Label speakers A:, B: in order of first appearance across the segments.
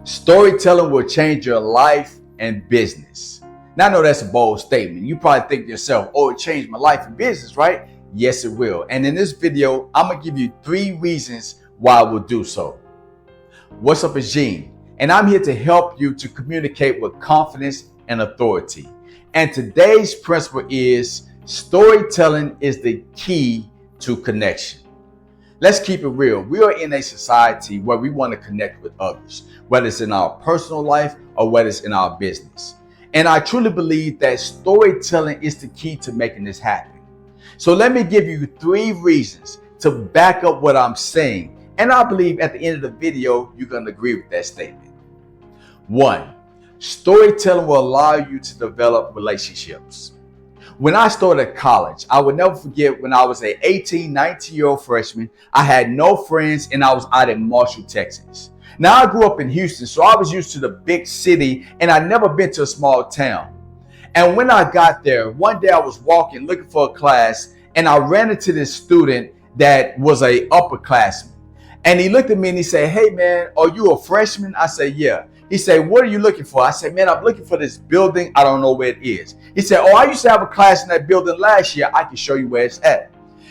A: Storytelling will change your life and business. Now, I know that's a bold statement. You probably think to yourself, oh, it changed my life and business, right? Yes, it will. And in this video, I'm going to give you 3 reasons why it will do so. What's up, it's Gene, and I'm here to help you to communicate with confidence and authority. And today's principle is storytelling is the key to connection. Let's keep it real. We are in a society where we want to connect with others, whether it's in our personal life or whether it's in our business. And I truly believe that storytelling is the key to making this happen. So let me give you 3 reasons to back up what I'm saying. And I believe at the end of the video, you're going to agree with that statement. 1, storytelling will allow you to develop relationships. When I started college, I would never forget when I was an 18, 19-year-old freshman, I had no friends and I was out in Marshall, Texas. Now, I grew up in Houston, so I was used to the big city and I'd never been to a small town. And when I got there, one day I was walking looking for a class and I ran into this student that was a upperclassman. And he looked at me and he said, "Hey man, are you a freshman?" I said, "Yeah." He said, "What are you looking for?" I said, "Man, I'm looking for this building. I don't know where it is." He said, "Oh, I used to have a class in that building last year. I can show you where it's at."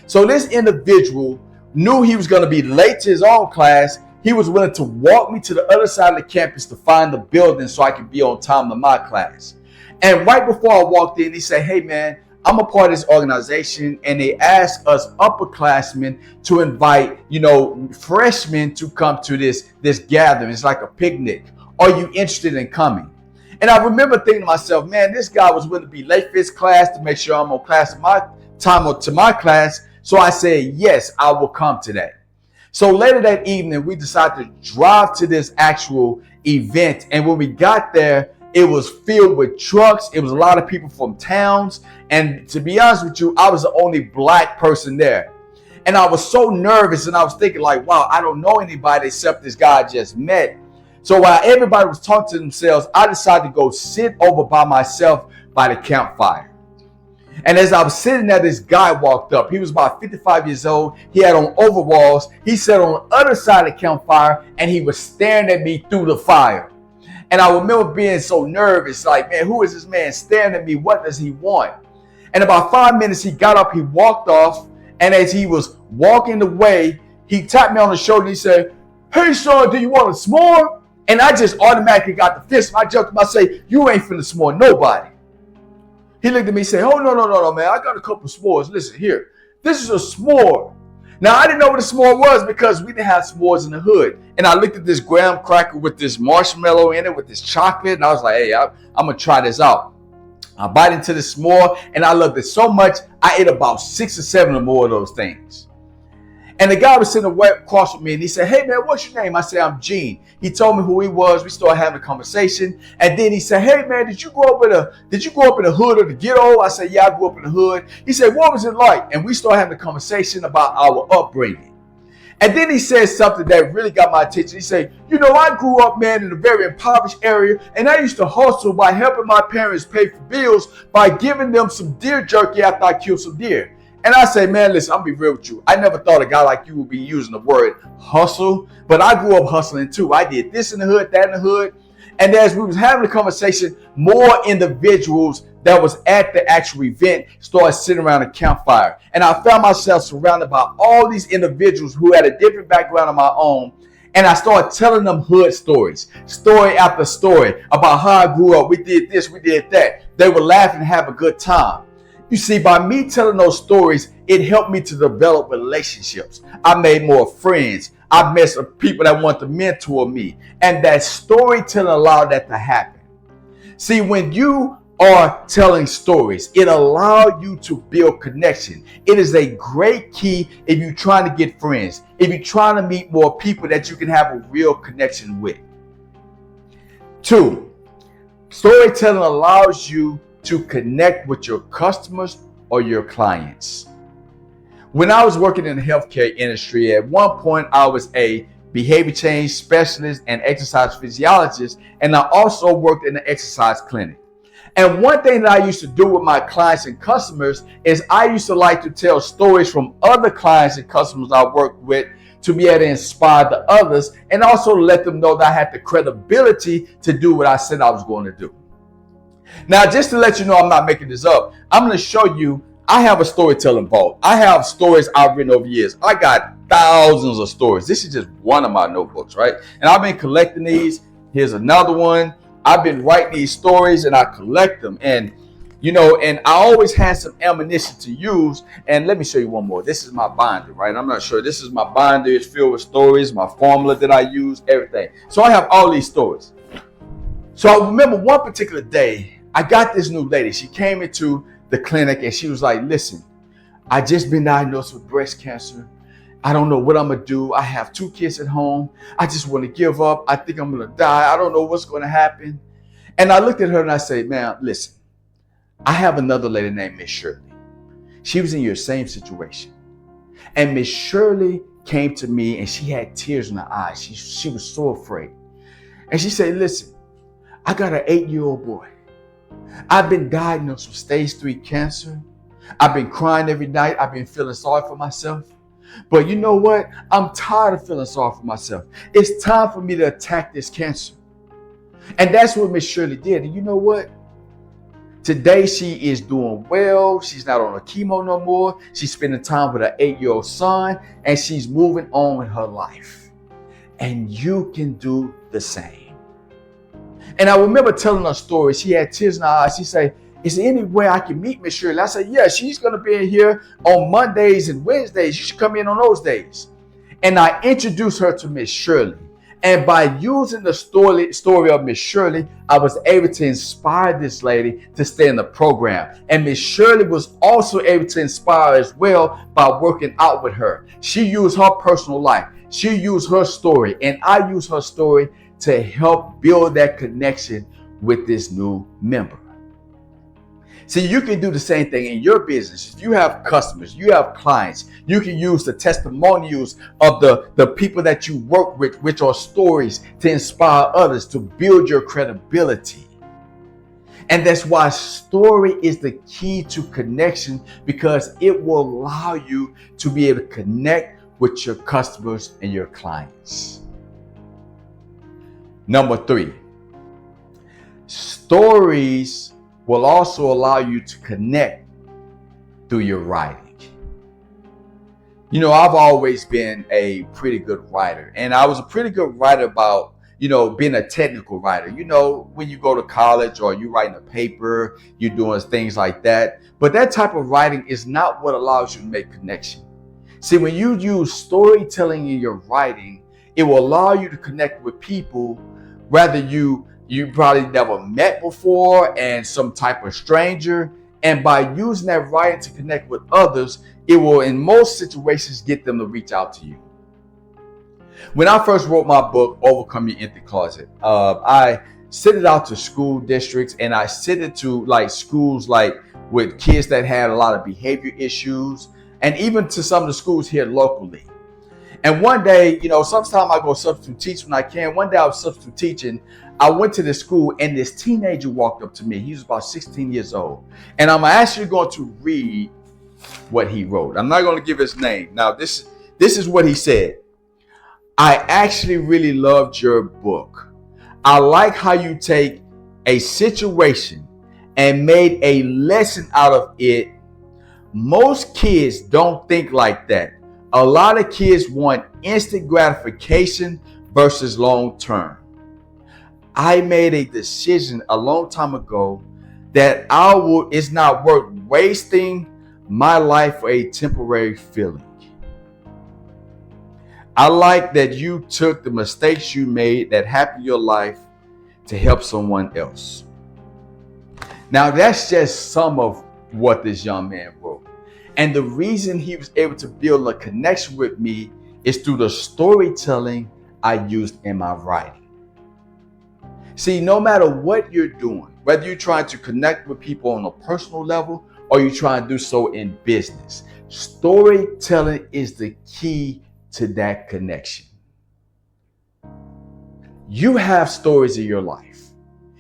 A: So this individual knew he was going to be late to his own class. He was willing to walk me to the other side of the campus to find the building so I could be on time to my class. And right before I walked in, he said, "Hey man, I'm a part of this organization and they asked us upperclassmen to invite, freshmen to come to this gathering. It's like a picnic. Are you interested in coming?" And I remember thinking to myself, man, this guy was willing to be late for his class to make sure I'm on class at my time or to my class. So I said, yes, I will come to that. So later that evening, we decided to drive to this actual event. And when we got there, it was filled with trucks. It was a lot of people from towns. And to be honest with you, I was the only black person there. And I was so nervous and I was thinking like, wow, I don't know anybody except this guy I just met. So while everybody was talking to themselves, I decided to go sit over by myself by the campfire. And as I was sitting there, this guy walked up. He was about 55 years old. He had on overalls. He sat on the other side of the campfire and he was staring at me through the fire. And I remember being so nervous, like, man, who is this man staring at me? What does he want? And about 5 minutes, he got up, he walked off. And as he was walking away, he tapped me on the shoulder and he said, "Hey, son, do you want a s'more?" And I just automatically got the fist. I jumped him. I say, "You ain't finna s'more nobody." He looked at me and said, "Oh, no, man. I got a couple of s'mores. Listen here. This is a s'more." Now, I didn't know what a s'more was because we didn't have s'mores in the hood. And I looked at this graham cracker with this marshmallow in it, with this chocolate. And I was like, hey, I'm going to try this out. I bite into the s'more and I loved it so much. I ate about 6 or 7 or more of those things. And the guy was sitting across from me and he said, "Hey man, what's your name?" I said, "I'm Gene." He told me who he was. We started having a conversation. And then he said, "Hey man, did you grow up in the hood or the ghetto?" I said, "Yeah, I grew up in the hood." He said, "What was it like?" And we started having a conversation about our upbringing. And then he said something that really got my attention. He said, "I grew up, man, in a very impoverished area, and I used to hustle by helping my parents pay for bills by giving them some deer jerky after I killed some deer." And I say, man, listen, I'm going to be real with you. I never thought a guy like you would be using the word hustle, but I grew up hustling too. I did this in the hood, that in the hood. And as we was having a conversation, more individuals that was at the actual event started sitting around a campfire. And I found myself surrounded by all these individuals who had a different background of my own. And I started telling them hood stories, story after story about how I grew up. We did this, we did that. They would laugh and have a good time. You see, by me telling those stories, it helped me to develop relationships. I made more friends. I met some people that want to mentor me. And that storytelling allowed that to happen. See, when you are telling stories, it allows you to build connection. It is a great key if you're trying to get friends, if you're trying to meet more people that you can have a real connection with. 2, storytelling allows you to connect with your customers or your clients. When I was working in the healthcare industry, at one point I was a behavior change specialist and exercise physiologist, and I also worked in the exercise clinic. And one thing that I used to do with my clients and customers is I used to like to tell stories from other clients and customers I worked with to be able to inspire the others, and also let them know that I had the credibility to do what I said I was going to do. Now, just to let you know I'm not making this up, I'm going to show you I have a storytelling vault. I have stories I've written over years. I got thousands of stories. This is just one of my notebooks, right? And I've been collecting these. Here's another one. I've been writing these stories and I collect them. And, and I always had some ammunition to use. And let me show you one more. This is my binder, right? I'm not sure. This is my binder. It's filled with stories, my formula that I use, everything. So I have all these stories. So I remember one particular day, I got this new lady. She came into the clinic and she was like, listen, I just been diagnosed with breast cancer. I don't know what I'm going to do. I have 2 kids at home. I just want to give up. I think I'm going to die. I don't know what's going to happen. And I looked at her and I said, man, listen, I have another lady named Miss Shirley. She was in your same situation. And Miss Shirley came to me and she had tears in her eyes. She was so afraid. And she said, listen, I got an 8-year-old boy. I've been diagnosed with stage 3 cancer. I've been crying every night. I've been feeling sorry for myself. But you know what? I'm tired of feeling sorry for myself. It's time for me to attack this cancer. And that's what Miss Shirley did. And you know what? Today she is doing well. She's not on a chemo no more. She's spending time with her 8-year-old son and she's moving on with her life. And you can do the same. And I remember telling her story. She had tears in her eyes. She said, is there any way I can meet Miss Shirley? I said, yeah, she's going to be in here on Mondays and Wednesdays. You should come in on those days. And I introduced her to Miss Shirley. And by using the story of Miss Shirley, I was able to inspire this lady to stay in the program. And Miss Shirley was also able to inspire as well by working out with her. She used her personal life. She used her story. And I used her story to help build that connection with this new member. See, you can do the same thing in your business. If you have customers, you have clients, you can use the testimonials of the people that you work with, which are stories, to inspire others, to build your credibility. And that's why story is the key to connection, because it will allow you to be able to connect with your customers and your clients. Number 3, stories will also allow you to connect through your writing. I've always been a pretty good writer, and I was a pretty good writer about, being a technical writer. When you go to college or you writing a paper, you're doing things like that. But that type of writing is not what allows you to make connection. See, when you use storytelling in your writing, it will allow you to connect with people, whether you probably never met before and some type of stranger. And by using that writing to connect with others, it will in most situations get them to reach out to you. When I first wrote my book, Overcome Your Empty Closet, I sent it out to school districts, and I sent it to schools with kids that had a lot of behavior issues, and even to some of the schools here locally. And one day, sometimes I go substitute teach when I can. One day I was substitute teaching. I went to this school and this teenager walked up to me. He was about 16 years old. And I'm actually going to read what he wrote. I'm not going to give his name. Now, this is what he said. I actually really loved your book. I like how you take a situation and made a lesson out of it. Most kids don't think like that. A lot of kids want instant gratification versus long term. I made a decision a long time ago that it's not worth wasting my life for a temporary feeling. I like that you took the mistakes you made that happened in your life to help someone else. Now, that's just some of what this young man wrote. And the reason he was able to build a connection with me is through the storytelling I used in my writing. See, no matter what you're doing, whether you're trying to connect with people on a personal level or you're trying to do so in business, storytelling is the key to that connection. You have stories in your life.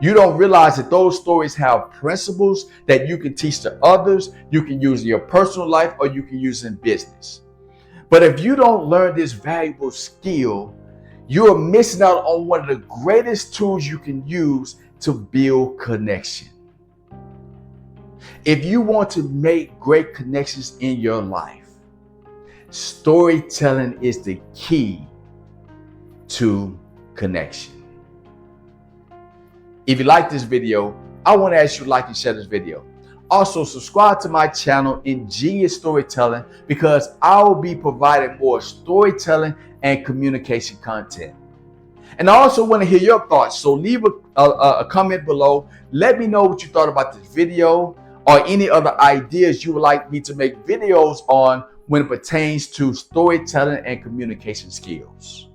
A: You don't realize that those stories have principles that you can teach to others, you can use in your personal life, or you can use in business. But if you don't learn this valuable skill, you are missing out on one of the greatest tools you can use to build connection. If you want to make great connections in your life, storytelling is the key to connection. If you like this video, I want to ask you to like and share this video. Also, subscribe to my channel, inGENEious Storytelling, because I will be providing more storytelling and communication content. And I also want to hear your thoughts, so leave a comment below. Let me know what you thought about this video or any other ideas you would like me to make videos on when it pertains to storytelling and communication skills.